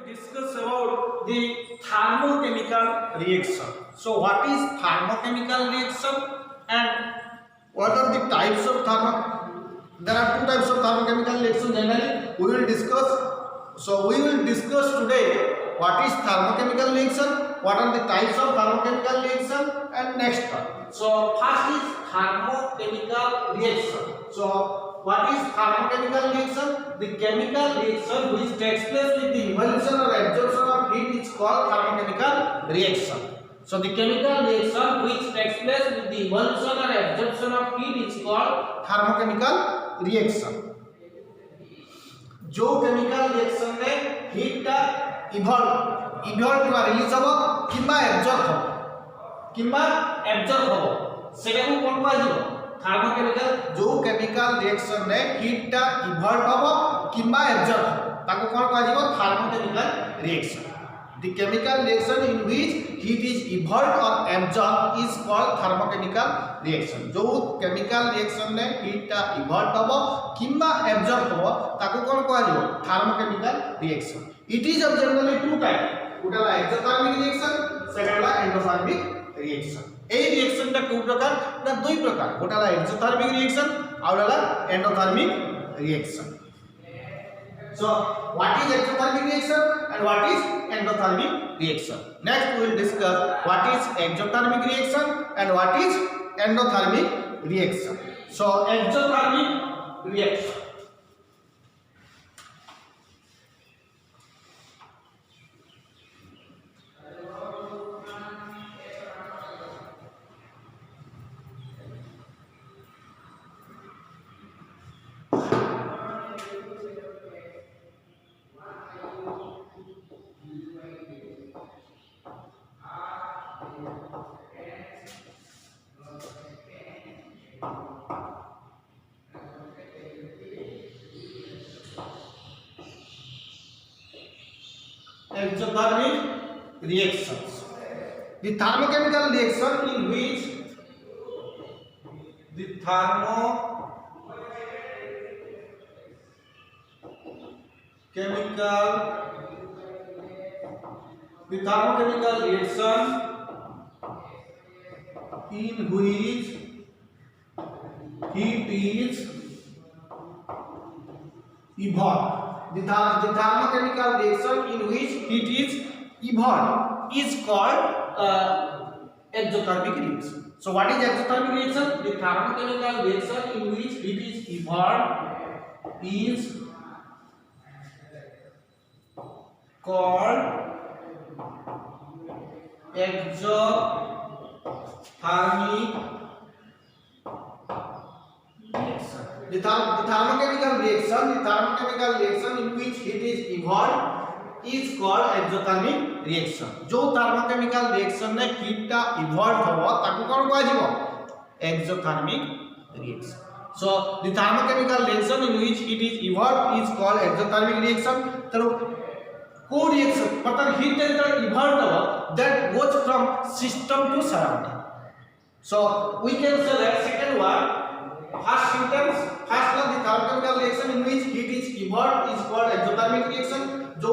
discuss about the thermochemical reaction. So what is thermochemical reaction and what are the types of there are two types of thermochemical reaction generally we will discuss. So we will discuss today what is thermochemical reaction, what are the types of thermochemical reaction, and next one. So first is thermochemical reaction. So what is thermochemical reaction? The chemical reaction which takes place with the evolution or absorption of heat is called thermochemical reaction. So the chemical reaction which takes place with the evolution or absorption of heat is called thermochemical reaction. जो chemical reaction में heat का evolve का release हो किंबा absorb हो सेटा को कोन कहजिवो थर्मोकेमिकल. जो केमिकल रिएक्शन में हीट का इवॉल्व हो किंबा एब्जॉर्ब हो ताको कोन कहजिवो thermochemical reaction. The chemical reaction in which heat is evolved or absorbed is called thermochemical reaction. जो chemical reaction में heat का evolved हो किंबा absorb हो ताको कौन कहजिवो thermochemical reaction. It is of generally two type. गोटा ला exothermic reaction, second ला endothermic reaction. ए reaction टा दो प्रकार ना दुई प्रकार. गोटा ला exothermic reaction और ला endothermic reaction. So what is exothermic reaction and what is endothermic reaction? Next we will discuss what is exothermic reaction and what is endothermic reaction. So exothermic reaction. Exothermic reactions. The thermochemical reaction in which the thermochemical reaction in which heat is evolved. The thermochemical reaction in which heat is evolved is called exothermic reaction. So what is exothermic reaction? The thermochemical reaction in which heat is evolved is called exothermic reaction. The thermochemical reaction in which heat is evolved is called exothermic reaction. जो thermochemical reaction में heat का evolve हो ताको कौन कहजिवो exothermic reaction. So the thermochemical reaction in which heat is evolved is called exothermic reaction. तो co reaction मतलब heat that evolved हो that goes from system to surrounding. So we can say that second one. First symptoms, first one the thermochemical reaction in which heat is evolved is called exothermic reaction. जो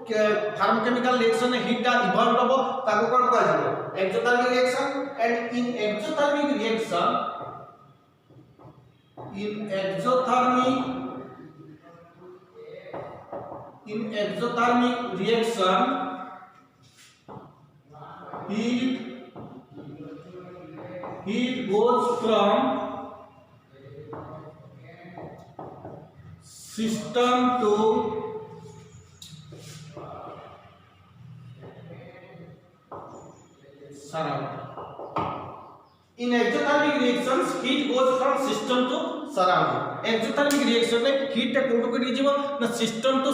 thermochemical reaction में heat का evolved हो ताको कौन कहजिवो exothermic reaction. And in exothermic reaction heat goes from system to surrounding. In exothermic reactions, heat goes from system to surrounding. Exothermic reaction में heat टा कोटो को जीवो ना system to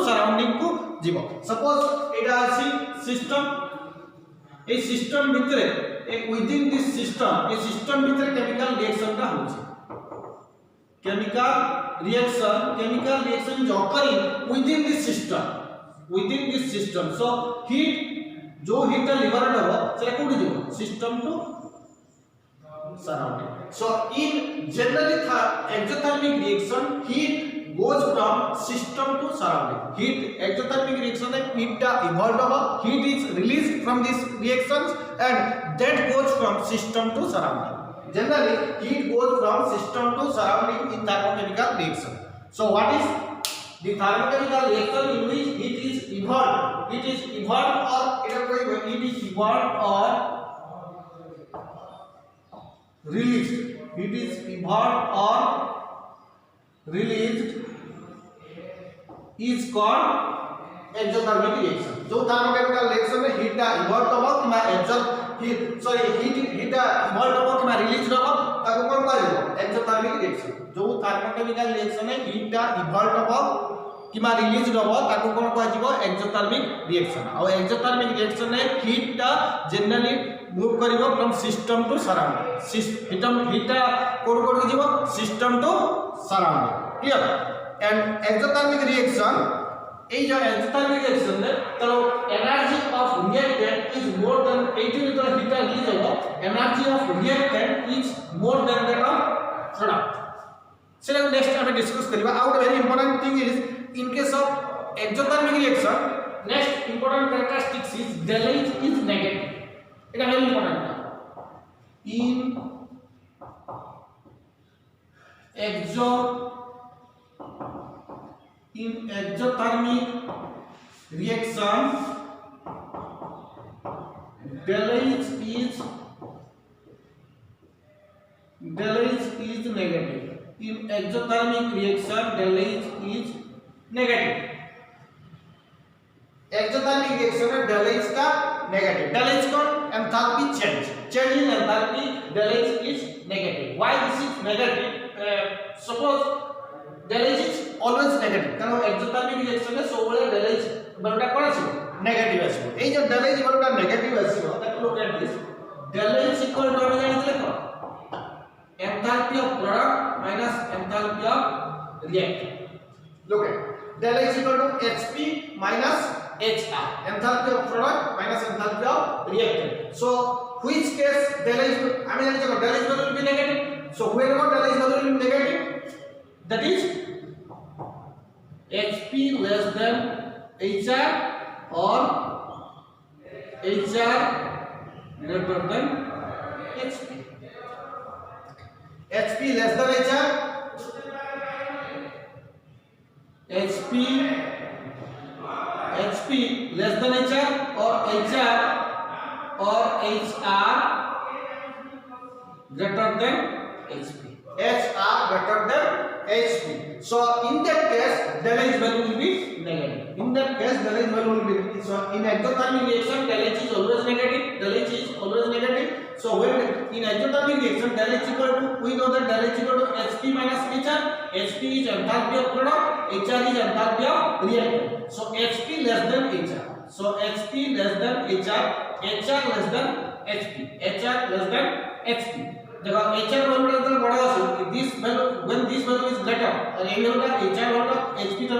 surrounding को जीवो. Suppose एटा आसी system ए system भितरे एक within this system A system भितरे chemical reaction का होची. Chemical reaction is occurring within this system. So heat जो heat का liberate हो सेटा कोडी जीवो system to surrounding. So in generally exothermic reaction heat goes from system to surrounding. Heat exothermic reaction है, heat टा evolved होगा, heat is released from these reactions and that goes from system to surrounding. Generally, heat goes from system to surrounding in thermochemical reaction. So what is the thermochemical reaction in which heat is evolved? It is evolved or it is evolved or released. It is evolved or released is called exothermic reaction. जो thermochemical reaction में heat टा evolved होगा कि मैं heat टा evolved होगा कि मैं released होगा ताको कौन कहलियो exothermic reaction. जो thermochemical reaction में heat टा evolved होगा कि मैं released होगा ताको कौन कहजिवो exothermic reaction. और exothermic reaction में heat टा generally move करिवो from system to surrounding. heat टा कोन जिवो system to surrounding. Clear? And exothermic reaction, এই যে exothermic reaction নে তো energy of reactant is more than 80 liter heat release होगा, energy of reactant is more than that of product. So next हमें discuss करिबा. Out very important thing is in case of exothermic reaction, next important characteristics is delage is negative. এটা very important. In exothermic reaction, delage is negative. In exothermic reaction, delage is negative. Exothermic reaction में delage का negative. Delage कौन? Enthalpy change. Change in enthalpy, delage is negative. Why this is negative? Suppose delage is always negative. কারণ exothermic reaction में सबବେଳେ delage valueটা কোন আছে? Negative আছে. এই যে delage valueটা negative আছে, তাহলে look at this. Delage equal to আমি জানিলে কত? Enthalpy of product minus enthalpy of reactant. Look at delage equal to Hp minus HR. Enthalpy of product minus enthalpy of reactant. So which case delage? I mean, delage value will be negative. So whenever delage value will be negative, that is Hp less than HR or HR greater than Hp. Hp less than HR, Hp less than HR or HR greater than Hp. HR greater than Hp. So in that case, delage value will be negative. In that case, delage value will be negative. So in exothermic reaction, delage is always negative. Delage is always negative. So when in exothermic reaction, delage equal to, we know that delage equal to Hp minus HR. Hp is enthalpy of product. HR is enthalpy of reactant. So Hp less than HR. So Hp less than HR. HR less than Hp. HR less than Hp. देखो HR value का बड़ा है, this value when this value is greater और ये value का HR value का HP तो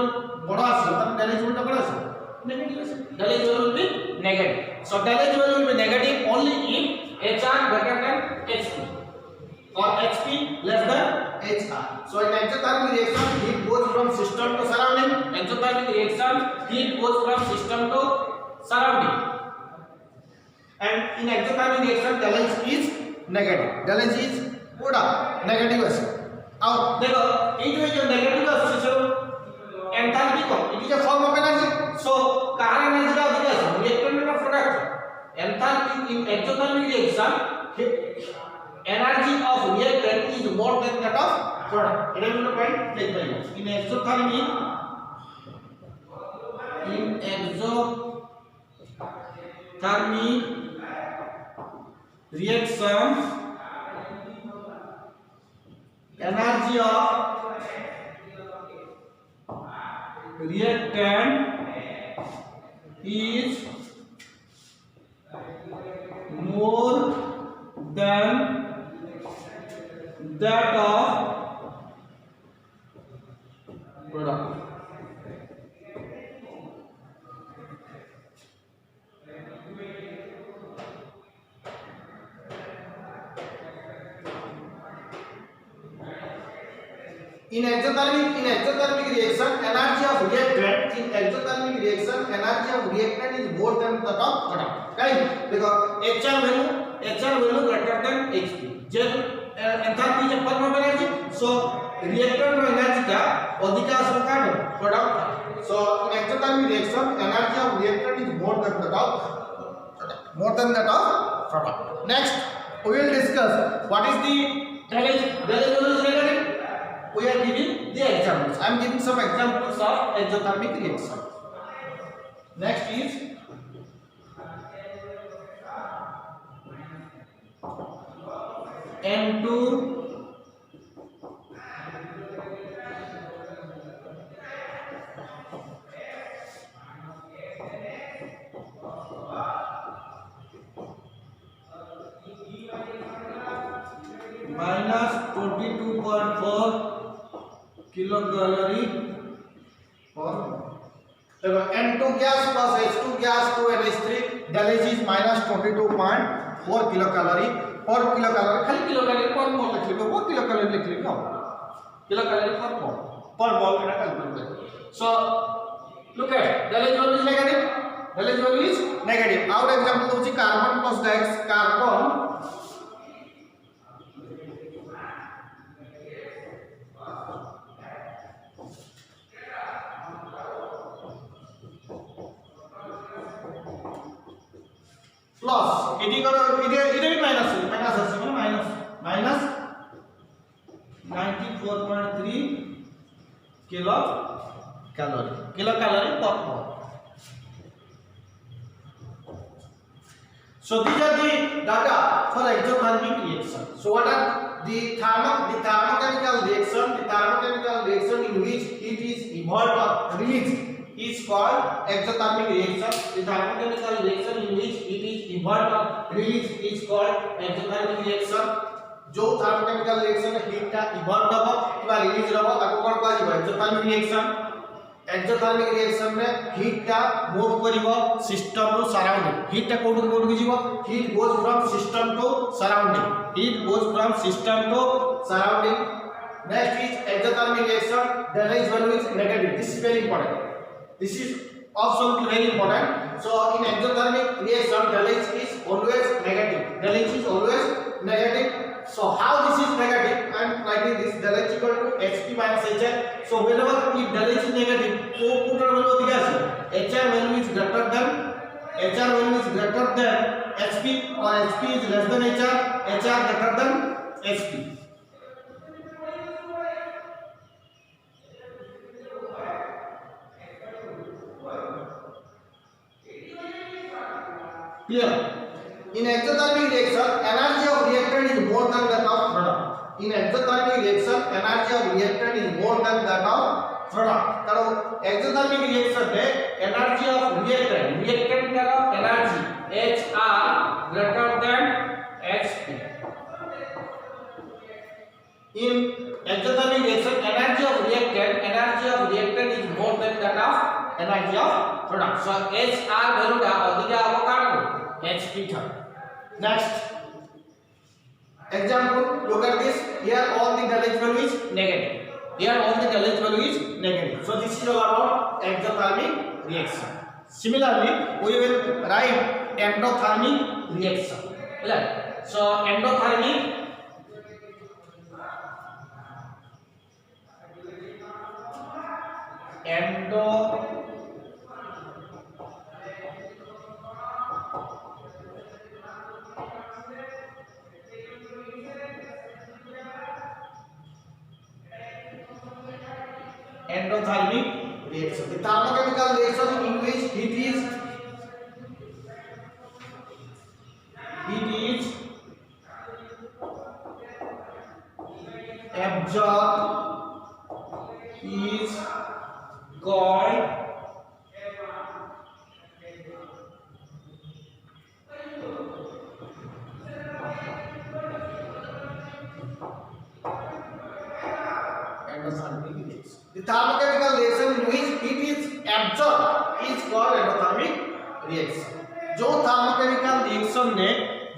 बड़ा है, तब delage value बड़ा है, negative है, delage value will be negative. So delage value will be negative only if HR greater than HP or HP less than HR. So in exothermic reaction, heat goes from system to surrounding. Exothermic reaction, heat goes from system to surrounding. And in exothermic reaction, delage is negative. Delage is पूरा negative है. अब देखो ये जो negative है सो enthalpy को it is a form of energy. So car energy का अधिक है reactant का product. Enthalpy in exothermic reaction, energy of reactant is more than that of product. It is the point take by in exothermic reaction, energy of reactant is more than that of product. In exothermic reaction, energy of reactant is more than that of product. Right? Because HR value greater than HP. जब enthalpy जब परमाणु energy, so reactant रो energy का अधिक आशंका है product. So in exothermic reaction, energy of reactant is more than that of product. Next, we will discuss what is the Delitzsch negative. We are giving the examples. I am giving some examples of exothermic reaction. Next is N2 minus 22.4 kilocalorie per N2 gas plus H2 gas to NH3 Delitzsch is minus 22.4 kilocalorie per kilocalorie. खाली kilocalorie per mole लिख लो, वो kilocalorie लिख लो, kilocalorie per mole इतना calculate करो. So look at Delitzsch value is negative. Our example होची carbon plus carbon plus इधर भी minus है माइनस 94.3 किलो कैलोरी पर मोल. So these are the data for exothermic reaction. So what are the thermochemical reaction in which heat is evolved or released is called exothermic reaction. The thermochemical reaction in which heat is evolved or released is called exothermic reaction. जो thermochemical reaction में heat का evolved होगा किंवा release होगा ताको कौन कहा जाए exothermic reaction. Exothermic reaction में heat का move करिवो system to surrounding. Heat का code कीजिवो heat goes from system to surrounding. Next is exothermic reaction. Delitzsch value is negative. This is very important. This is absolutely very important. So in exothermic reaction, Delitzsch is always negative. So how this is negative? I am writing this Delitzsch equal to Hp minus Hr. So whenever if Delitzsch is negative, तो putter value दिया है. Hr value is greater than Hp or Hp is less than Hr greater than Hp. Clear? In exothermic reaction, energy of reactant is more than that of product. तो exothermic reaction में energy of reactant का energy HR greater than Hp. In exothermic reaction, energy of reactant is more than that of energy of product. So HR value का अधिक आवश्यक Hp था. Next example, look at this. Here all the Delitzsch value is negative. So this is all about exothermic reaction. Similarly, we will write endothermic reaction. Right? So endothermic endothermic reaction. The thermochemical reaction in which heat is absorbed is called endothermic reaction. The thermochemical reaction in which heat is absorbed is called endothermic reaction. जो thermochemical reaction ने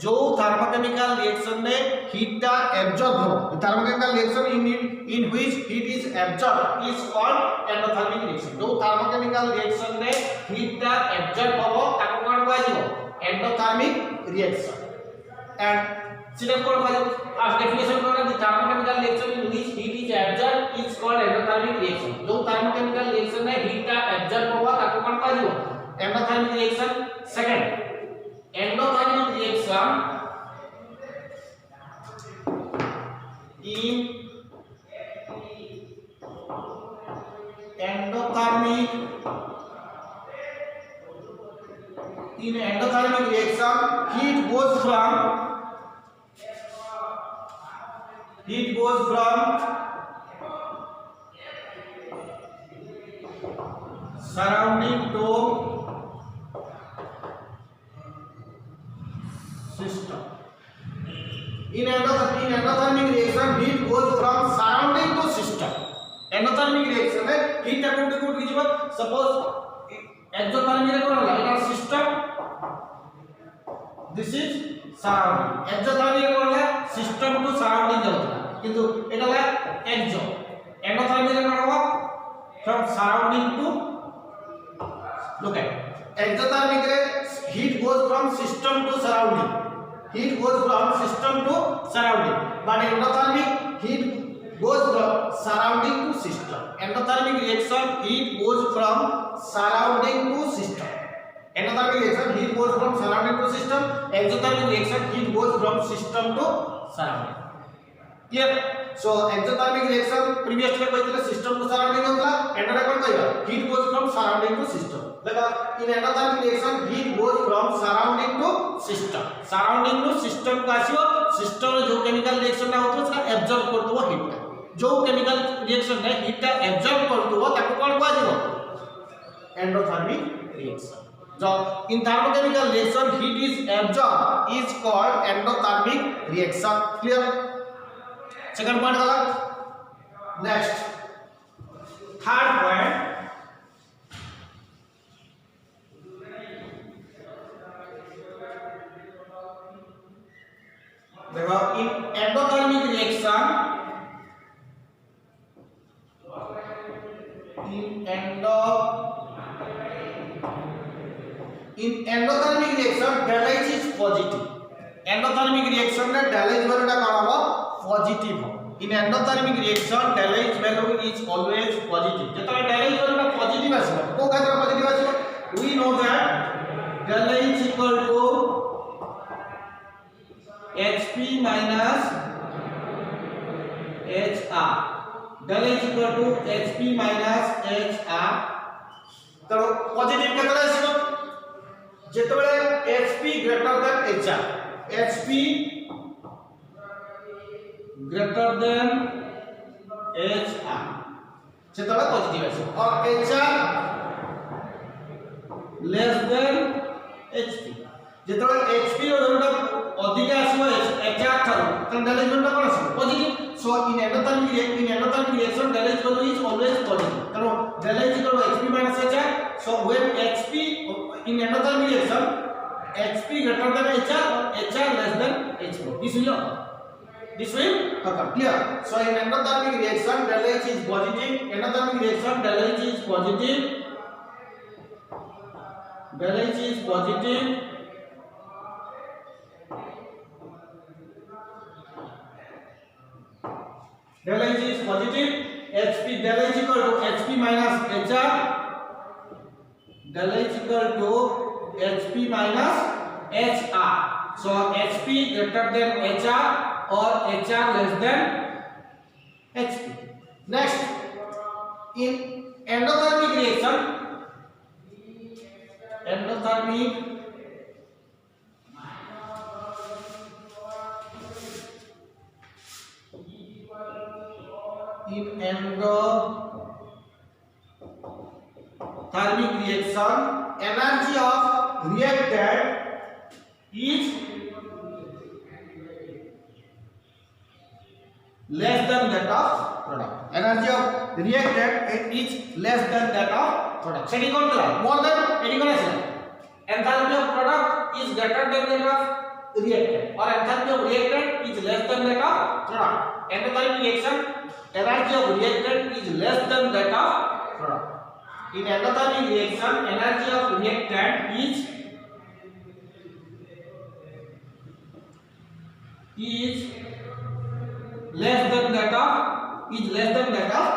जो থার্মোকেমিক্যাল রিঅ্যাকশনে হিটটা absorb হবে থার্মোকেমিক্যাল reaction in which heat is absorbed is called endothermic reaction जो থার্মোকেমিক্যাল রিঅ্যাকশনে হিটটা absorb হবে তাকে কোন কুহাଯିব endothermic reaction and সেটা কোন কুহাଯିব ফার্স্ট ডেফিনিশন কোন the thermochemical reaction in which heat is absorbed is called endothermic reaction जो thermochemical reaction में हीटটা অ্যাবজর্ব হবে তাকে কোন কুহাଯିব endothermic reaction second endothermic reaction in endothermic reaction heat goes from surrounding to system in endothermic reaction heat goes from surrounding to system endothermic reaction में heat टा कोठी कोठी जीव suppose exothermic रे कोन होला एटा system this is surrounding exothermic रे कोन होला system to surrounding जाउता किंतु एटा होला exo endothermic रे कोन होला from surrounding to look at exothermic रे heat goes from system to surrounding heat goes from system to surrounding but endothermic heat goes from surrounding to system endothermic reaction heat goes from surrounding to system endothermic reaction heat goes from surrounding to system exothermic reaction heat goes from system to surrounding clear so exothermic reaction previously कहथिले system to surrounding होतला एटा कोन कहबा heat goes from surrounding to system देखो in endothermic reaction heat goes from surrounding to system surrounding to system का आसीओ system रे जो chemical reaction ना होतो सेटा absorb करतबो heat जो केमिकल रिएक्शन ने हीट टा एब्जॉर्ब करतबो ताको कोन कहै जेबो endothermic reaction so in thermochemical reaction heat is absorbed is called endothermic reaction clear second point होला next third point देखो in endothermic reaction in endothermic reaction delage is positive endothermic reaction में delage value टा कोन हो positive हो in endothermic reaction delage value is always positive जेतबे delage value टा positive आसी को खातिर positive आसी we know that delage equal to Hp minus Hr delage equal to Hp minus Hr तो पॉजिटिव केतरा आसीबो जेतबेले Hp greater than Hr Hp greater than Hr जेतबेले पॉजिटिव आसीबो और Hr less than Hp जेतबेले Hp रो वैल्यूटा अधिक आसीबो Hr थारो त डेलेज वैल्यूटा कोन आसीबो positive so in endothermic reaction delage value is always positive तनो delage equal to Hp minus Hr so when Hp in endothermic reaction Hp greater than Hr or Hr less than Hp this will occur clear so in endothermic reaction delage is positive endothermic reaction delage is positive delage is positive Hp delage equal to Hp minus Hr delage equal to Hp minus Hr so Hp greater than Hr or Hr less than Hp next in endothermic reaction endothermic in endothermic reaction energy of reactant is less than that of product energy of reactant is less than that of product সেটি কোন হলো more than এটি কোন আছে enthalpy of product is greater than that of reactant or enthalpy of reactant is less than that of product. Endothermic reaction energy of reactant is less than that of product. In endothermic reaction energy of reactant is less than that of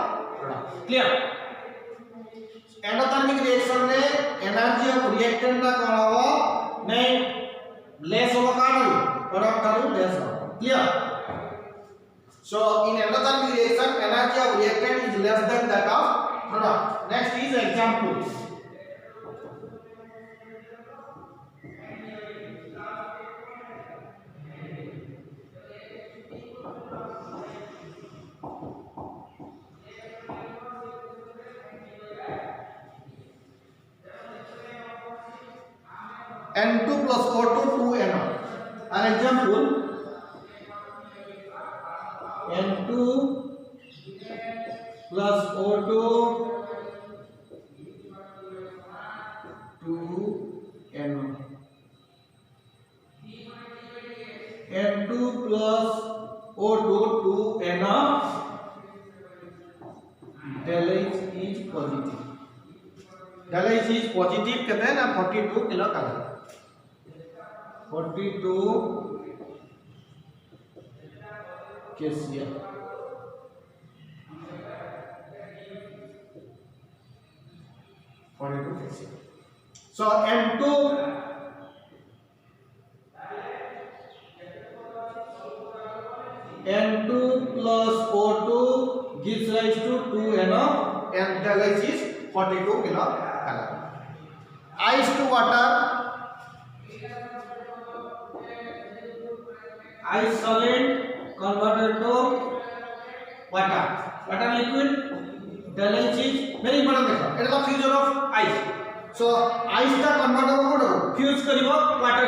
product. Clear? Endothermic reaction में energy of reactant का कौन होगा नहीं less होगा काटू product काटू less होगा clear so in endothermic reaction energy of reactant is less than that of product next is example N2 plus O2 2NO. An example N2 plus O2 2NO. N2 plus O2 2NO. Del H is positive. Del H is positive कहते हैं ना 42 kilo calorie 42 KCl 42 KCl so N2 plus O2 gives rise to 2NO and the gas is 42 kilocalorie ice to water ice solid converted to water liquid the H is very important देखो it is the fusion of ice so ice टा convert होगा code fuse करिवो water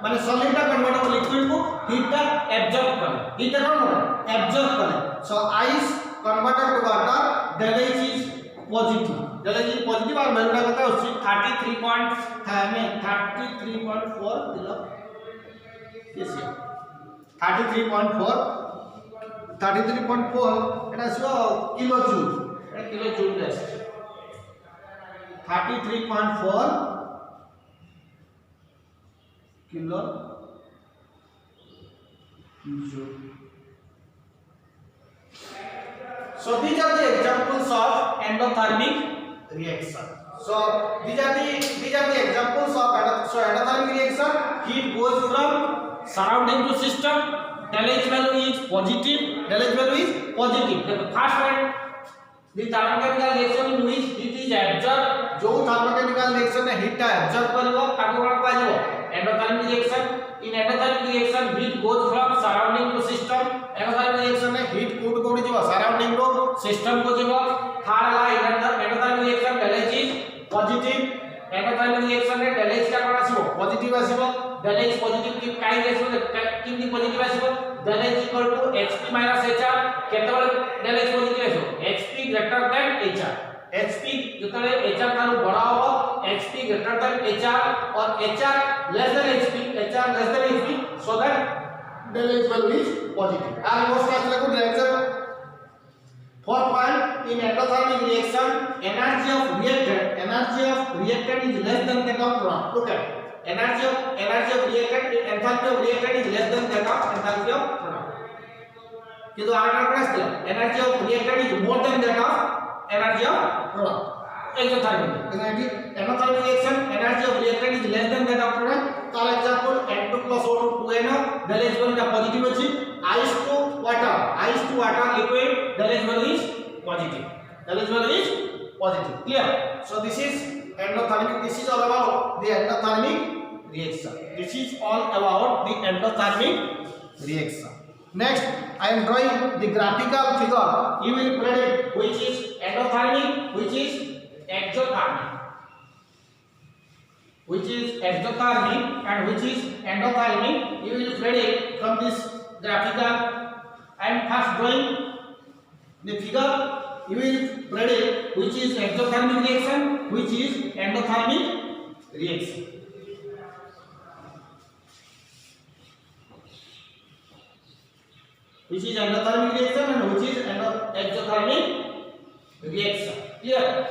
माने solid टा convert होगा liquid को heat टा absorb करे heat टा कौन होगा absorb करे so ice converted to water the H is positive the H is positive और value टा कहता है उसकी 33.4 किलो KCl 33.4 এটা আসিব কিলো জুল এটা কিলো জুল আছে 33.4 kilo joule so these are the examples of endothermic reaction so these are the examples of endothermic reaction heat goes from surrounding to system del H value is positive the first one the thermodynamic reaction in which heat is absorbed जो thermodynamic reaction में heat टा absorb करिवो ताको कोन कहजिवो endothermic reaction in endothermic reaction heat goes from surrounding to system endothermic reaction में heat code जिवो surrounding रो system को जिवो third La endothermic reaction del H is positive endothermic reaction में del H टा कोन आसीबो positive आसीबो del H positive की काई आसीबो किंदी positive आसीबो del H equal to Hp minus Hr केतबेले del H positive आसीबो Hp greater than Hr Hp जतले Hr तानु बड़ा होबो Hp greater than Hr और Hr less than Hp so that del H value is positive almost as like reaction fourth point in endothermic reaction energy of reactant is less than that of product look at energy of reactant enthalpy of reactant is less than that of enthalpy of product किंतु आगे class दिया energy of reactant is more than that of energy of product exothermic endothermic reaction energy of reactant is less than that of product for example N2 plus O2 2NO del H value positive अछि ice to water liquid del H value is positive clear so this is endothermic this is all about the endothermic reaction next I am drawing the graphical figure you will predict which is endothermic which is exothermic and which is endothermic you will predict from this graphical I am first drawing the figure you will predict which is exothermic reaction which is endothermic reaction which is endothermic reaction and which is exothermic reaction. Clear?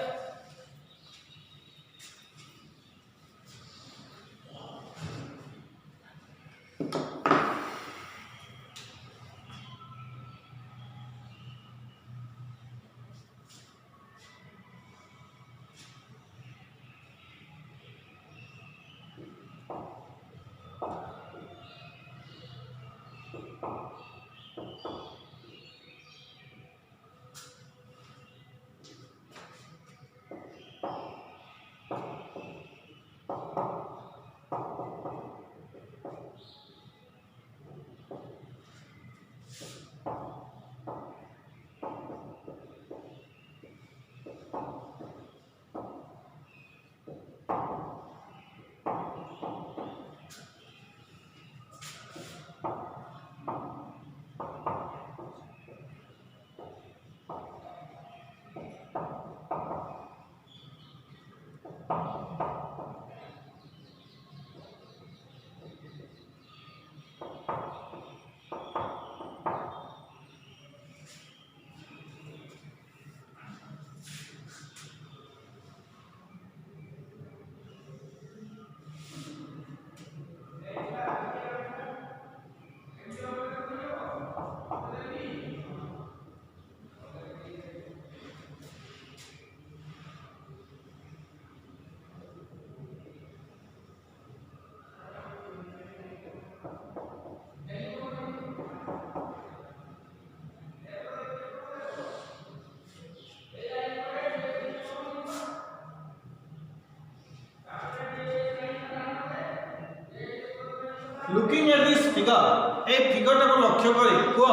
Looking at this figure, a figure টাকে লক্ষ্য করে কো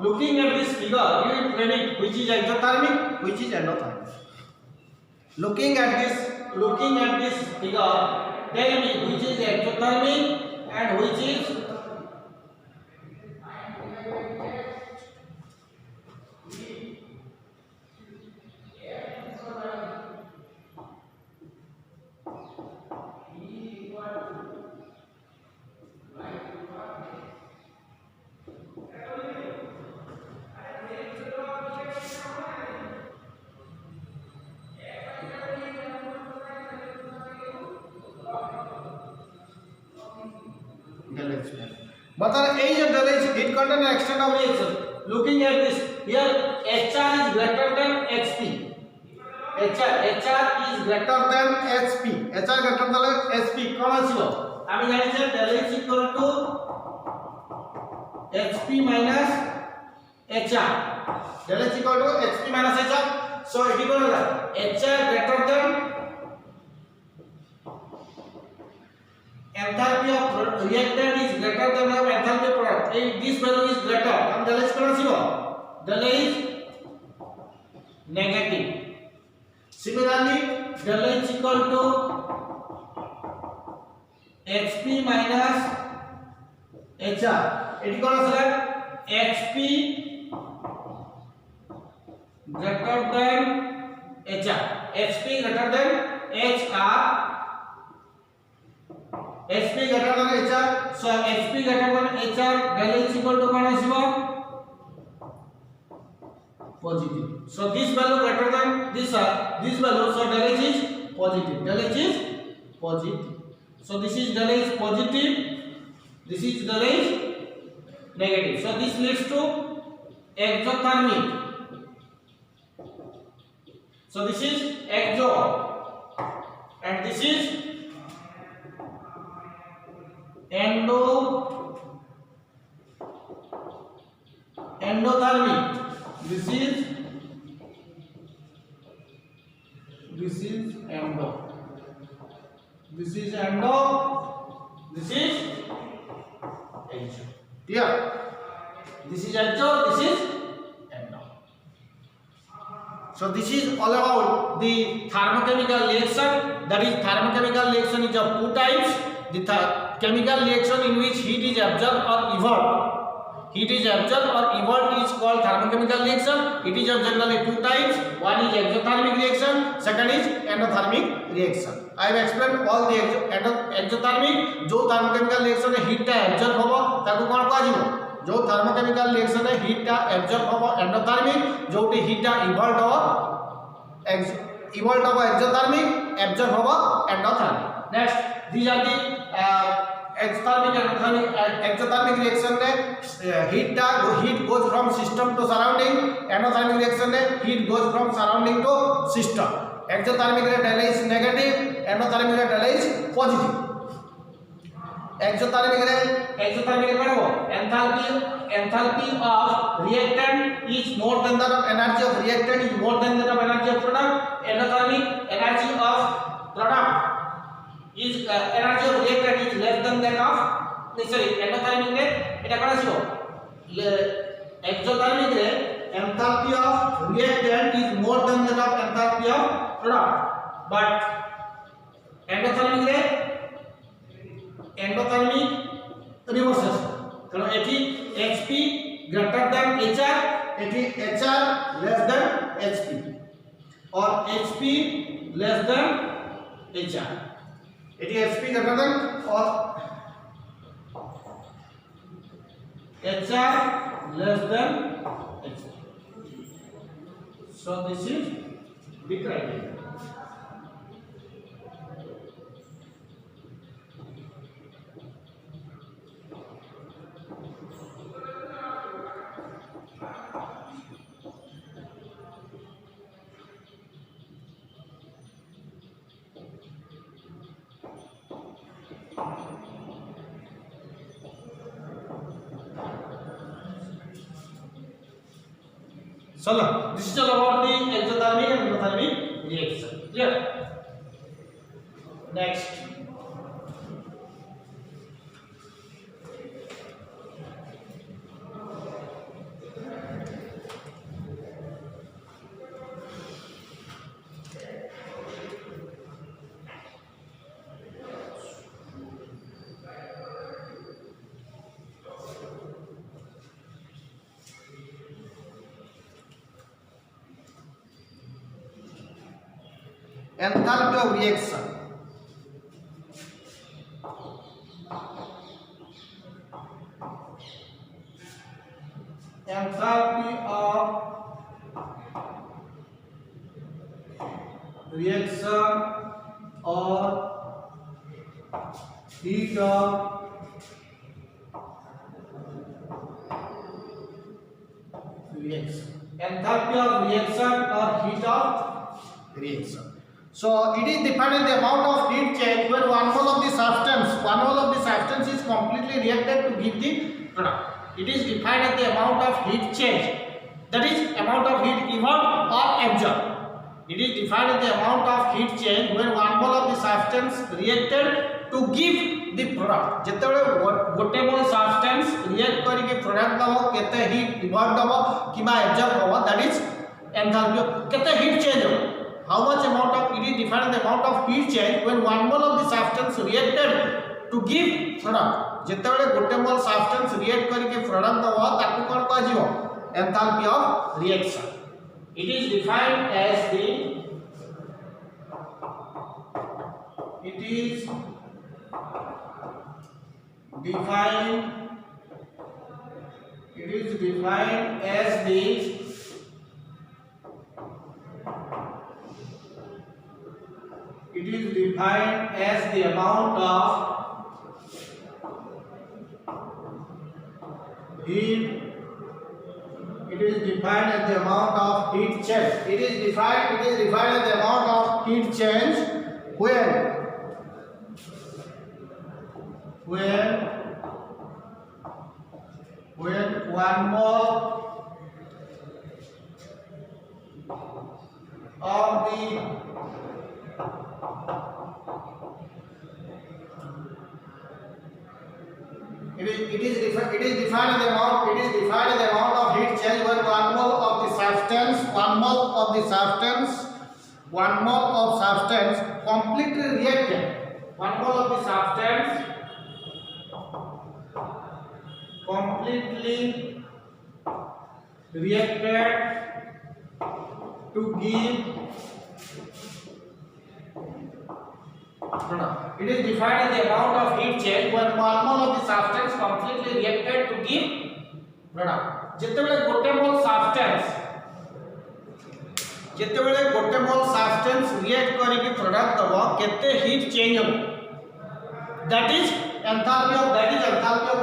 looking at this figure you will predict which is exothermic, which is endothermic. Looking at this figure, tell me which is exothermic and which is बता ए जो delage heat content and extent of reaction. Looking at this here, HR is greater than HP. HR is greater than HP. HR greater than HP कोन आछियो आमी जानि जे delage equal to HP minus HR. Delage equal to HP minus HR. So it is कोन होला HR greater than enthalpy of reactant is greater than of enthalpy of product. If this value is greater, then delage kona sibo delage negative. Similarly, delage equal to HP minus HR. It kona sila HP greater than HR. HP greater than HR. HP greater than HR, so HP greater than HR, delage equal to what is positive. So this value greater than this value, so delage is positive. Delage is positive. So this is delage positive. This is delage negative. So this leads to exothermic. So this is exo, and this is endothermic. This is endo. This is endo. This is exo. Clear? This is exo. This is endo. So this is all about the thermochemical reaction. That is thermochemical reaction is of two types. The chemical reaction in which heat is absorbed or evolved. Heat is absorbed or evolved is called thermochemical reaction. It is of generally two types. One is exothermic reaction, second is endothermic reaction. I have explained all the exothermic जो thermochemical reaction heat टा absorb होबो ताको कोन कहजिवो जो thermochemical reaction रे heat टा absorb होबो एंडोथर्मिक जोटी हीट टा इवॉल्व होबो एक्सोथर्मिक एब्जॉर्ब होबो endothermic next these are the exothermic and exothermic reaction रे heat goes from system to surrounding endothermic reaction रे heat goes from surrounding to system exothermic रे delta is negative endothermic रे delta is positive exothermic रे करो enthalpy of reactant is more than the energy of reactant is more than the energy of product endothermic energy of product is energy of reactant is less than that of endothermic रे এটা করা ছিল exothermic রে enthalpy of reactant is more than that of enthalpy of product but endothermic রে endothermic reverse কারণ এটি hp greater than hr এটি hr less than hp or hp less than hr it is hp greater than or hr less than hp so this is the criteria चलो this is all about the exothermic and endothermic reaction clear next enthalpy of reaction enthalpy of reaction or heat of reaction enthalpy of reaction or heat of reaction so it is defined the amount of heat change when 1 mole of the substance is completely reacted to give the product it is defined as the amount of heat change that is amount of heat evolved or absorbed it is defined as the amount of heat change when 1 mole of the substance reacted to give the product जेतेबेले गोटे मोल substance react करी के product दबो केते heat evolved दबो किबा absorb दबो that is enthalpy केते heat change हो how much amount of it is defined the amount of heat change when 1 mole of the substance reacted to give product जेतेबेले गोटे मोल substance react करी के product दबो ताकू कोन कह जीवो enthalpy of reaction it is defined as the it is defined as the it is defined as the amount of heat it is defined as the amount of heat change it is defined as the amount of heat change when 1 mole of the it is defined the amount of heat change when 1 mole of the substance completely reacted 1 mole of the substance completely reacted to give product. It is defined as the amount of heat change when 1 mole of the substance completely reacted to give product जेतेबेले गोटे mole substance जेतेबेले गोटे mole substance react करिक product दबो केते heat change हो that is enthalpy of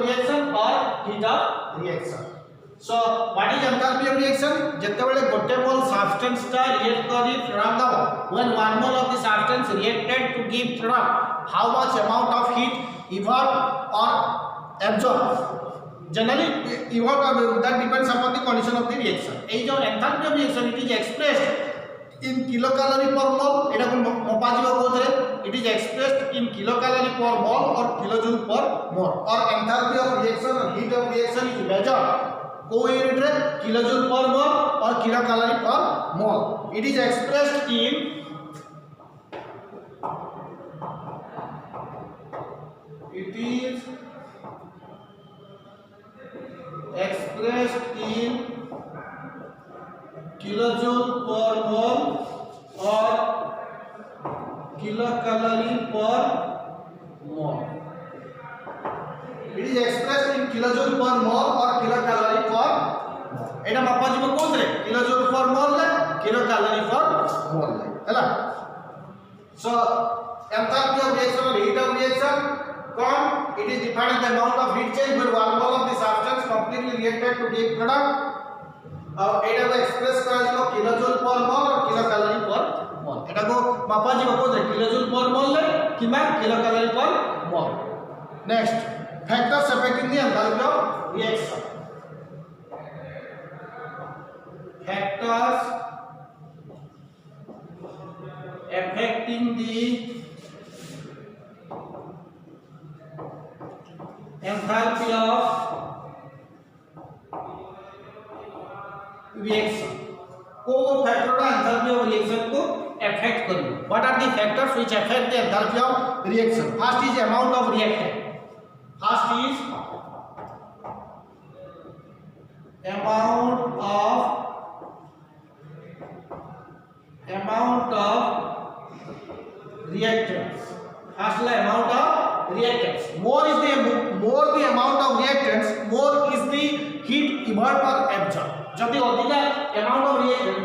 reaction और heat of reaction so what is enthalpy of reaction जेतेबेले गोटे मोल सब्सटेंस ता रिएक्ट करी प्रोडक्ट दबो when one mole of the substance reacted to give product how much amount of heat evolve or absorb generally evolve that depends upon the condition of the reaction ei jo enthalpy of reaction it is expressed in kilocalorie per mole eta ko mapa jibo kothre it is expressed in kilocalorie per mole or kilojoule per mole or enthalpy of reaction or heat of reaction is measured co unit re kilojoule per mole or kilocalorie per mole it is expressed in it is expressed in kilojoule per mole or kilocalorie per mole. It is expressed in kilojoule per mole or kilocalorie per mole. एटा मापा जिवो कोन रे kilojoule per mole ले kilocalorie per mole ले हैला. So enthalpy of reaction or heat of reaction it is defined as the amount of heat change when one mole of the substance completely reacted to give product eta ko express kara jibo kilojoule per mole or kilocalorie per mole eta ko mapa jibo ko kilojoule per mole le किबा kilocalorie per mole next factors affecting the enthalpy of reaction factors affecting the enthalpy of reaction को factor का enthalpy of reaction को affect करियो what are the factors which affect the enthalpy of reaction first is amount of reactant first is amount of reactants first la amount of reactants more the amount of reactants more is the heat evolved or absorbed जति अधिका amount of reactant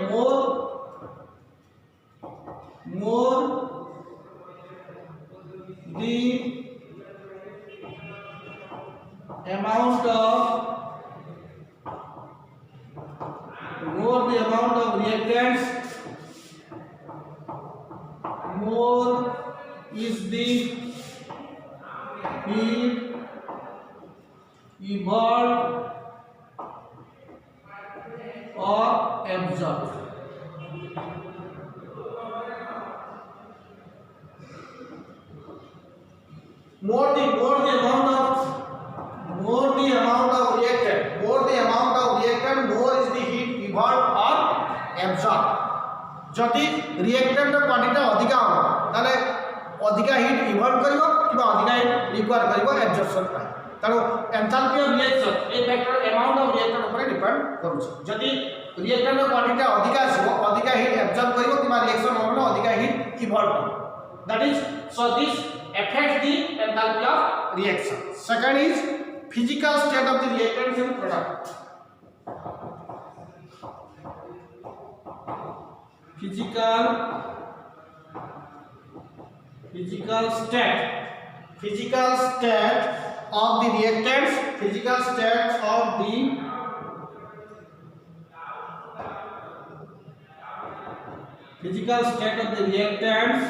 more the amount of reactants more is the heat evolved or absorbed more the amount of reactant more is the heat evolved or absorbed जति reactant quantity अधिका हो ताले अधिका heat evolve करिवो किबा अधिका heat require करिवो absorption पाए तालो enthalpy of reaction ए फैक्टर अमाउंट ऑफ रिएक्टेंट ऊपर डिपेंड करूछ जति रिएक्टेंट क्वांटिटी अधिका आसीबो अधिका हीट एब्जॉर्ब करिवो किबा रिएक्शन होबो अधिका हीट इवॉल्व करिवो that is so this affects the enthalpy of reaction second is physical state of the reactants and product physical state of the reactants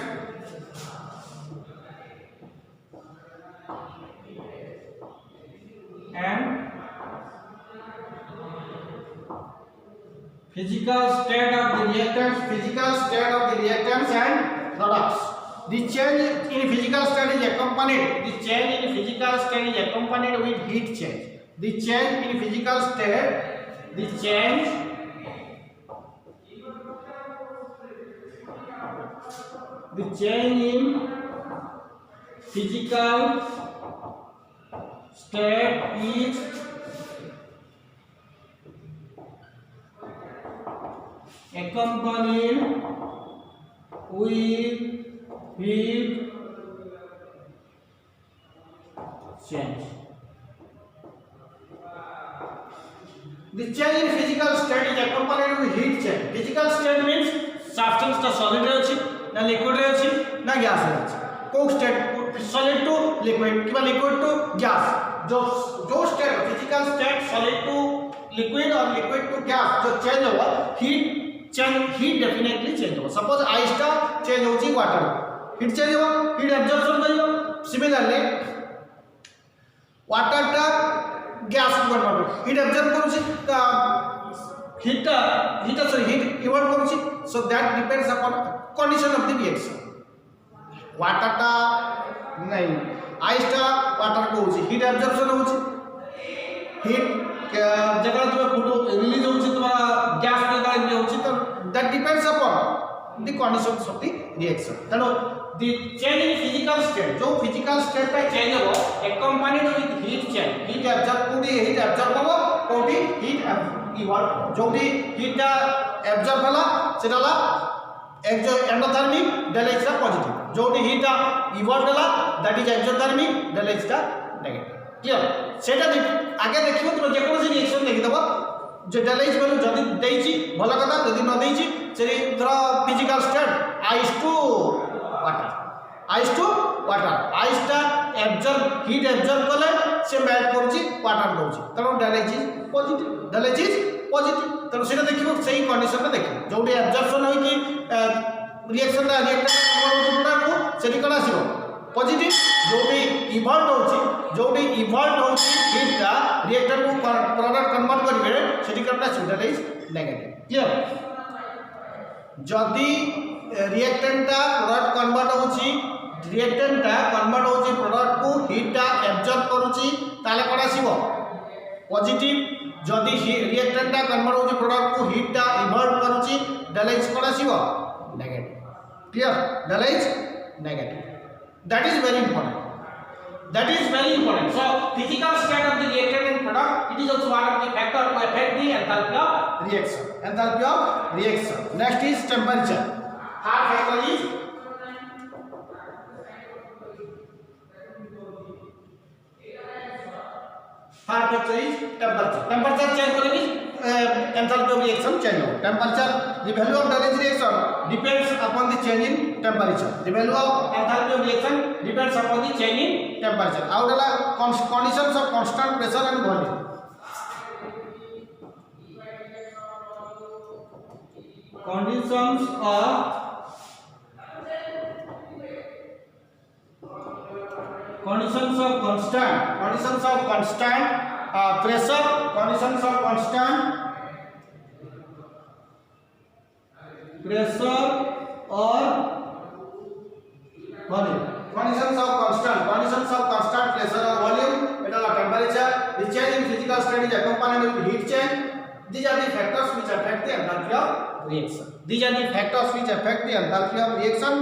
physical state of the reactants and physical state of the reactants and products. The change in physical state is accompanied with heat change. The change in physical state is accompanied with heat change. The change in physical state is accompanied with heat change. Physical state means substance टा solid रे अछि ना liquid रे अछि ना gas रे अछि. को state solid to liquid किबा liquid to gas. जो state physical state solid to liquid or liquid to gas जो change होगा heat definitely change होगा. Suppose ice टा change होची water heat change होगा heat absorption करियो. Similarly water टा gas convert heat absorb करूची heat evolve करूची. So that depends upon condition of the reaction. water टा नहीं ice टा water को होची heat absorption होची heat जगह तुम्हें फोटो रिलीज होची तुम्हारा gas जगह में होची तो that depends upon the conditions of the reaction. तनो the change in physical state जो physical state का change हो accompanied with heat change heat absorb कोडी heat absorb हो कोडी heat evolve जो भी heat टा absorb होला सेटाला एक जो endothermic that is the positive जो भी heat टा evolve होला that is exothermic that is the negative. Clear सेटा आगे देखियो तो जे कोनो रिएक्शन देखि दबो जे डेलाइज वैल्यू जदी देइची भलो कथा जदी न देइची से धर physical state ice to water ice टा एब्जॉर्ब हीट एब्जॉर्ब कले से मेल्ट करूची वाटर दोची तनो डेलाइज इज पॉजिटिव तनो सेटा देखिबो सही कंडीशन में देखिबो जोडी एब्जॉर्प्शन होई कि रिएक्शन दा रिएक्टर प्रोडक्ट को सेटी कला आसीबो पॉजिटिव जोडी इवॉल्व होची हीट टा रिएक्टर को प्रोडक्ट कन्वर्ट करिवे सेटी करना डेलाइज नेगेटिव. क्लियर जदी रिएक्टेंट टा प्रोडक्ट कन्वर्ट होची प्रोडक्ट को हीट टा एब्जॉर्ब करूची ताले कोन आसीबो पॉजिटिव जदी रिएक्टेंट टा कन्वर्ट होची प्रोडक्ट को हीट टा इवॉल्व करूची डेलाइज कोन आसीबो नेगेटिव. क्लियर डेलाइज negative. that is very important. So physical state of the reactant and product, it is also one of the factor to affect the enthalpy of reaction. Next is temperature. Third factor is temperature change kore means enthalpy of reaction change ho. Temperature, the value of Delitzsch reaction depends upon the change in temperature. The value of enthalpy of reaction depends upon the change in temperature. Out of conditions of constant pressure and volume. Conditions of constant pressure, conditions of constant pressure or volume. Conditions of constant pressure or volume, it is temperature. The change in physical state is accompanied with heat change. These are the factors which affect the enthalpy of reaction.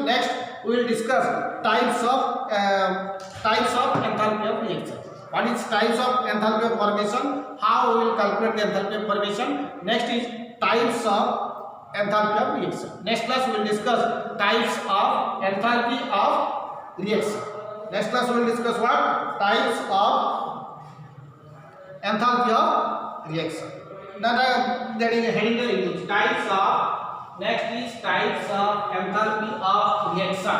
Next we will discuss types of enthalpy of reaction. What is types of enthalpy of formation? How we will calculate the enthalpy of formation? Next is types of enthalpy of reaction. Next class we will discuss types of enthalpy of reaction. Next class we will discuss what? Types of enthalpy of reaction. That is heading types of. Next is types of enthalpy of reaction.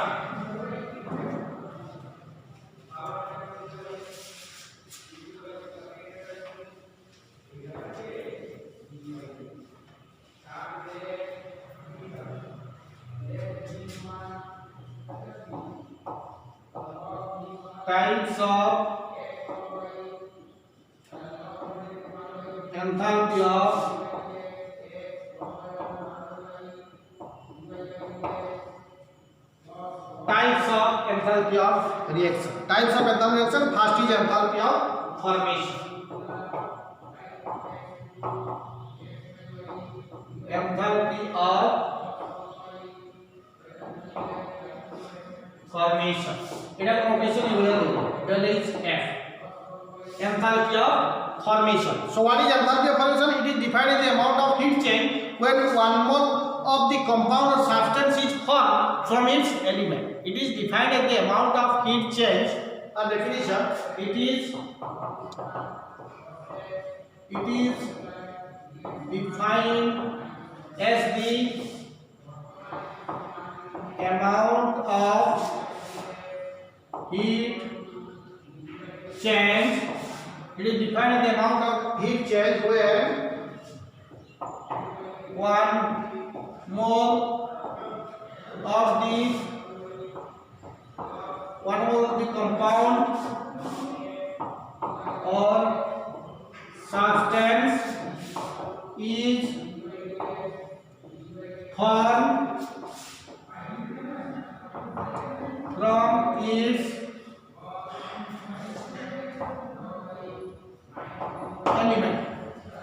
Types of enthalpy of reaction. Types of enthalpy of reaction. First is enthalpy of formation. Enthalpy of formation. এটা কোন operation এগুলো দেব that is F. Enthalpy of formation. So what is enthalpy of formation? It is defined as the amount of heat change when one mole of the compound or substance is formed from its element. It is defined as the amount of heat change. A definition: it is defined as the amount of heat change. It is defined as the amount of heat change where 1 mole of the compound or substance is formed from its element.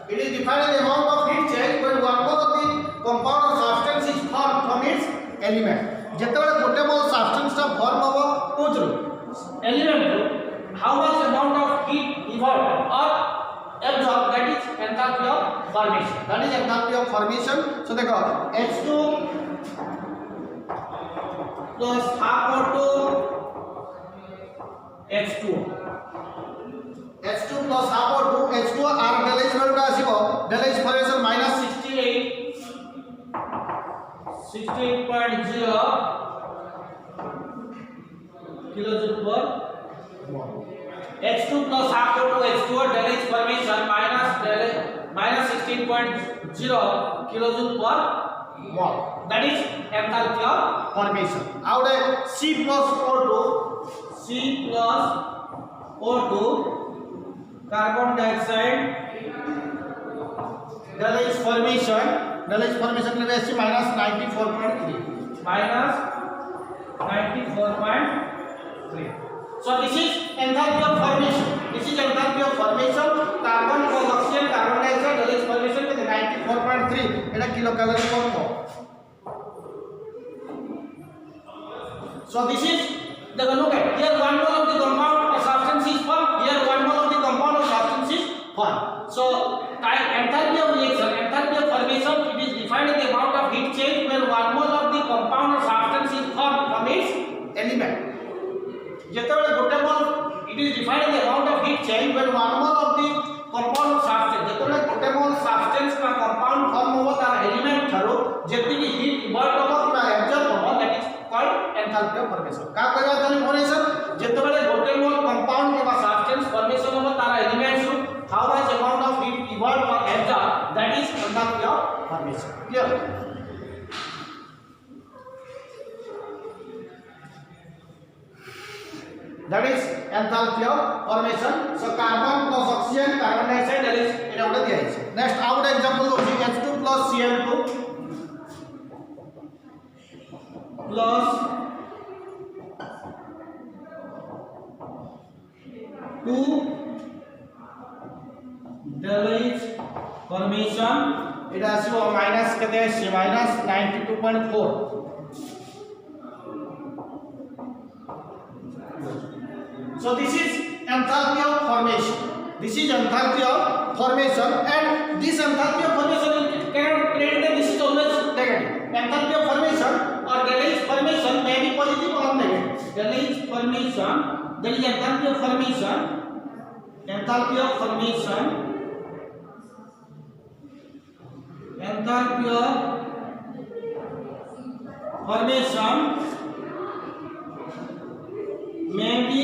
It is defined as the amount of heat change when one mole of the compound or substance is formed from its element. जेतेबेले गोटे mole substance टा form होबो कोजरो element how much amount of heat evolve और absorb, that is enthalpy of formation. That is enthalpy of formation. So देखो H2 plus half O2 H2 plus half O2 H2 R del H value आसीबो del H formation minus 68.0 kilojoule per mole. H2 plus half O2 H2 del H formation minus 16.0 kilojoule per mole. That is enthalpy of formation. Out C plus O2 carbon dioxide del H formation के लिए SC minus 94.3 So this is enthalpy of formation. Carbon plus oxygen, carbon dioxide del H formation के 94.3 এটা kilocalorie per mole. So this is look at here 1 mole of the compound or substance is formed, here 1 mole of the compound or substance is formed. So enthalpy of reaction, enthalpy of formation, it is defined as the amount of heat change when 1 mole of the compound or substance is formed from its element. जेतेबेले गोटे मोल it is defined as the amount of heat change when 1 mole of the compound or substance, जेतेबेले गोटे मोल substance का compound form होबो तार element थारो जेतिकी heat evolve होबो कि absorb होबो, that is called enthalpy of formation. का कहबा तानी formation जेतेबेले गोटे मोल compound के substance formation होबो तार elements how much amount of heat evolve or absorb, that is enthalpy of formation. Clear? That is enthalpy of formation. So carbon plus oxygen, carbon dioxide, that is it out दिया है. Next out example होगी H2 plus Cl2 plus 2 del H formation. It has minus कहते हैं minus 92.4. So this is enthalpy of formation. This is enthalpy of formation, and this enthalpy of formation cannot create that this is always negative. Enthalpy of formation or del H formation may be positive or negative. Del H formation, that is enthalpy of formation. Enthalpy of formation. Enthalpy of formation may be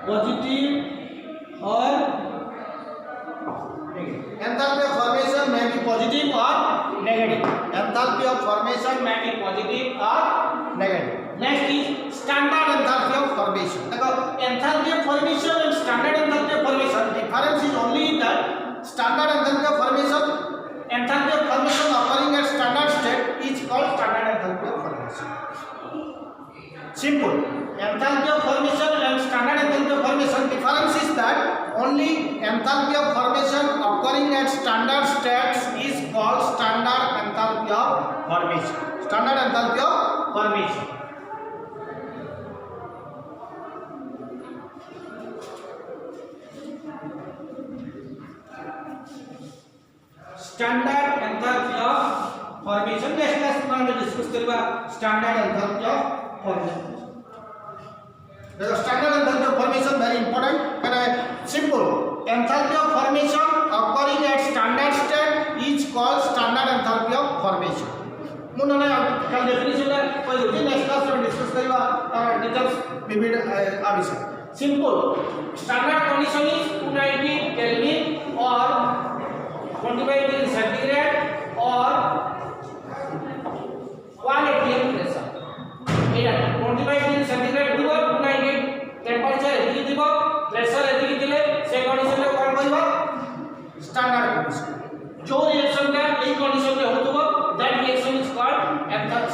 positive or negative. Enthalpy of formation may be positive or negative. Enthalpy of formation may be positive or negative. Next is standard enthalpy of formation. देखो enthalpy of formation and standard enthalpy of formation difference is only in that standard enthalpy of formation occurring at standard state is called standard enthalpy of formation. Simple. Enthalpy of formation and standard enthalpy of formation difference is that only enthalpy of formation occurring at standard states is called standard enthalpy of formation. Standard enthalpy of formation. Standard enthalpy of formation. Next class में discuss करेगा standard enthalpy of formation. The standard enthalpy of formation very important and simple. enthalpy of formation occurring at standard state is called standard enthalpy of formation. Munna ने कल definition है कोई routine next class में discuss करेगा details विविध आविष्कार. Simple. Standard condition is 290 Kelvin or 25 degree centigrade or 1 atm pressure. Etah 25 degree centigrade দিব 290 temperature एतिकी দিব प्रेशर एतिकी दिले से कंडीशन में कोन कहबो स्टैंडर्ड कंडीशन. जो रिएक्शन का ए कंडीशन में होतबो that reaction is called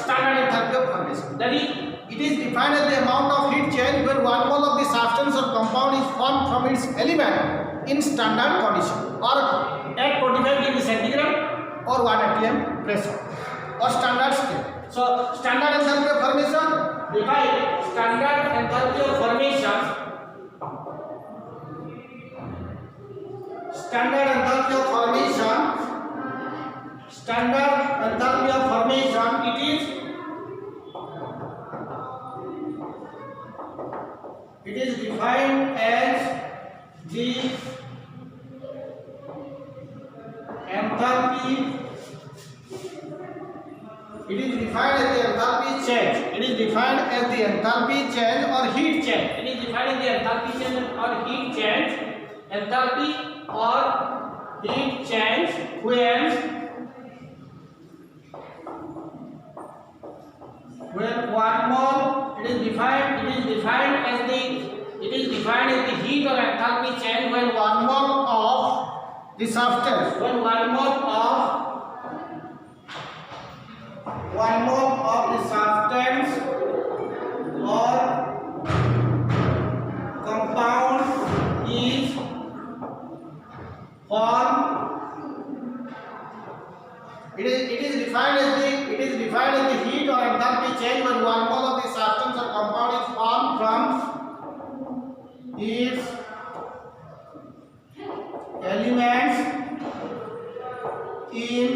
standard enthalpy of formation. That is, it is defined as the amount of heat change when 1 mole of the substance or compound is formed from its element in standard condition or at 25 degree centigrade or 1 atm pressure or standard state. So standard enthalpy of formation define standard enthalpy of formation. Standard enthalpy of formation. Standard enthalpy of formation. It is defined as the enthalpy. It is defined as the enthalpy change. It is defined as the enthalpy change or heat change. It is defined as the enthalpy change or heat change. Enthalpy or heat change when 1 mole. It is defined as the heat or enthalpy change when 1 mole of the substance. When 1 mole of the substance or compound is formed. It is defined as the heat or enthalpy change when 1 mole of the substance or compound is formed from its elements in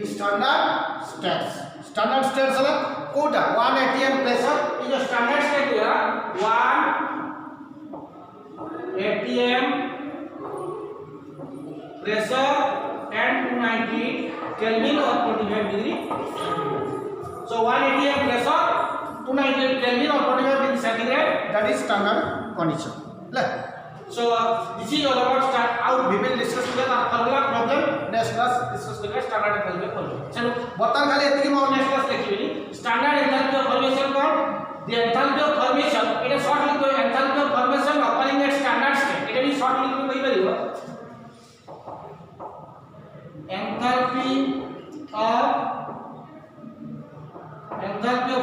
standard states. Standard states ala kota 1 atm pressure is a standard state here. 1 atm pressure and 290 Kelvin or 25 degree. So 1 atm pressure, 290 Kelvin or 25 degree centigrade, that is standard condition. So this is all about out. We will discuss together formula problem next class. Discuss together standard enthalpy of formation. चलो बर्तन खाली एतिकी मैं next class लिखिबेनी. Standard enthalpy of formation को the enthalpy of formation Etah short लिखो enthalpy of formation occurring at standard state. एटा भी short लिखिबे कहि परिबो. Enthalpy of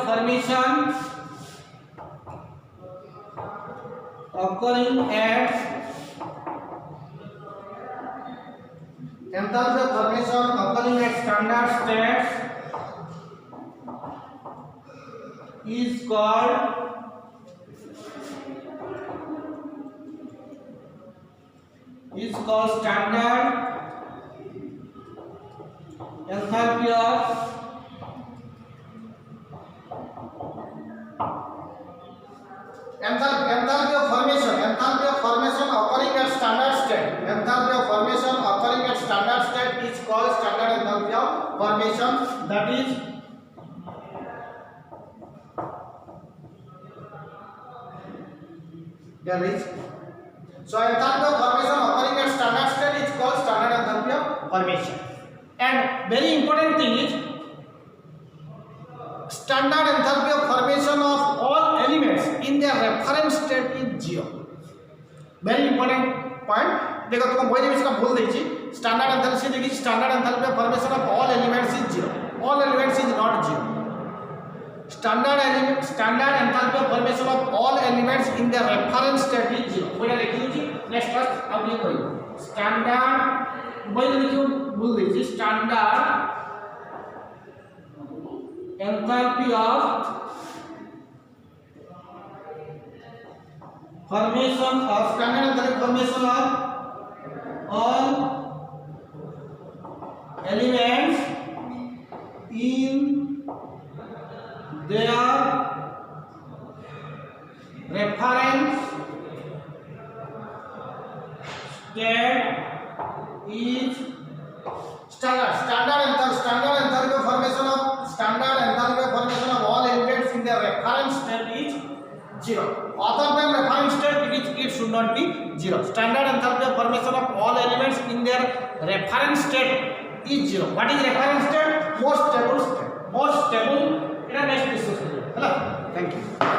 formation occurring at standard states is called standard enthalpy of formation occurring at standard state. Enthalpy of formation occurring at standard state is called standard enthalpy of formation. That is so enthalpy of formation occurring at standard state is called standard enthalpy of formation. And very important thing is standard enthalpy of formation of all elements in their reference state is 0. Very important point. देखो तुम बोले इसका भूल देची. Standard enthalpy से देखिए standard enthalpy of formation of all elements is 0. All elements is not 0. Standard enthalpy of formation of all elements in their reference state is 0. बोला लिखियो जी. Next class अब ये करियो. Standard बोले लिखियो भूल देची. Standard enthalpy of formation of standard enthalpy formation of all elements in their reference state is standard enthalpy formation of all elements in their reference state is 0. Other than reference state, it should not be 0. Standard enthalpy formation of all elements in their reference state is 0. What is reference state? Most stable state. Most stable. Next discussion. Hello. Thank you.